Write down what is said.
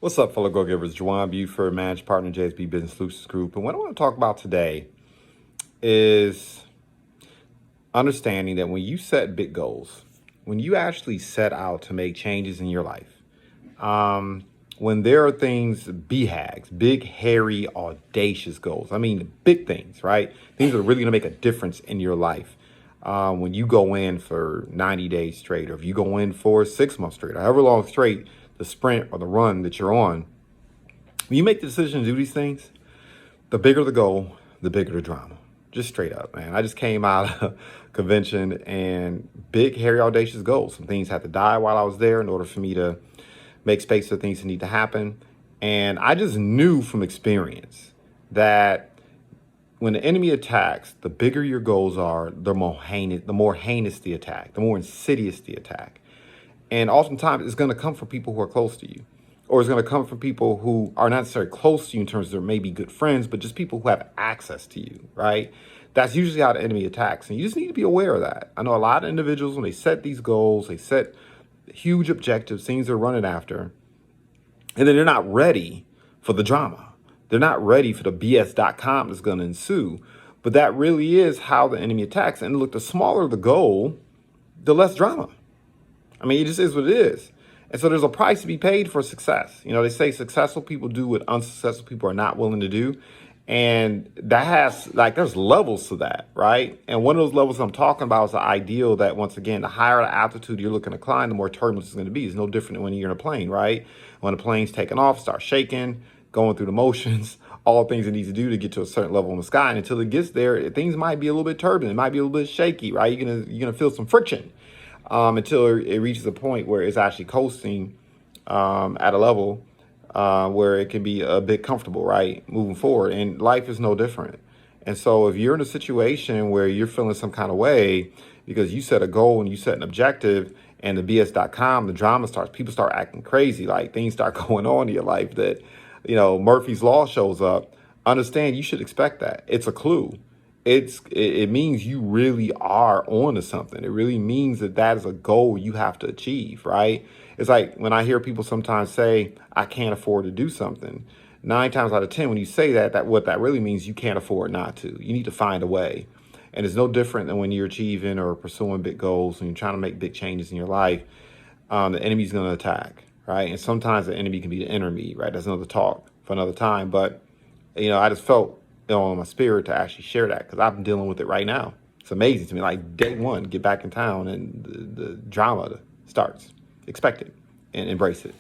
What's up, fellow go-givers? JuJuan Buford, managed partner, JSB Business Solutions Group. And what I want to talk about today is understanding that when you set big goals, when you actually set out to make changes in your life, when there are things, BHAGs, big, hairy, audacious goals. I mean, big things, right? Things that are really going to make a difference in your life. When you go in for 90 days straight, or if you go in for 6 months straight, or however long straight, the sprint or the run that you're on, when you make the decision to do these things, the bigger the goal, the bigger the drama. Just straight up, man. I just came out of a convention and big, hairy, audacious goals. Some things had to die while I was there in order for me to make space for things that need to happen. And I just knew from experience that when the enemy attacks, the bigger your goals are, the more heinous the attack, the more insidious the attack. And oftentimes it's going to come from people who are close to you, or it's going to come from people who are not necessarily close to you in terms of they're maybe good friends, but just people who have access to you, right? That's usually how the enemy attacks. And you just need to be aware of that. I know a lot of individuals, when they set these goals, they set huge objectives, things they're running after, and then they're not ready for the drama. They're not ready for the BS.com that's going to ensue. But that really is how the enemy attacks. And look, the smaller the goal, the less drama. I mean, it just is what it is. And so there's a price to be paid for success. You know, they say successful people do what unsuccessful people are not willing to do. And that has, there's levels to that, right? And one of those levels I'm talking about is the ideal that, once again, the higher the altitude you're looking to climb, the more turbulence it's going to be. It's no different than when you're in a plane, right? When a plane's taking off, starts shaking, going through the motions, all things it needs to do to get to a certain level in the sky. And until it gets there, things might be a little bit turbulent. It might be a little bit shaky, right? You're gonna feel some friction. Until it reaches a point where it's actually coasting at a level where it can be a bit comfortable, right, moving forward. And life is no different. And so if you're in a situation where you're feeling some kind of way because you set a goal and you set an objective, and the BS.com, the drama starts, people start acting crazy, like things start going on in your life that, you know, Murphy's Law shows up, understand you should expect that. It's a clue. It means you really are on to something. It really means that is a goal you have to achieve, right? It's like when I hear people sometimes say, I can't afford to do something. 9 times out of 10, when you say that what that really means, you can't afford not to. You need to find a way. And it's no different than when you're achieving or pursuing big goals and you're trying to make big changes in your life. The enemy's going to attack, right? And sometimes the enemy can be the enemy, right? That's another talk for another time. But, you know, I just felt on my spirit to actually share that because I've been dealing with it right now. It's amazing to me. Like day one, get back in town and the drama starts. Expect it and embrace it.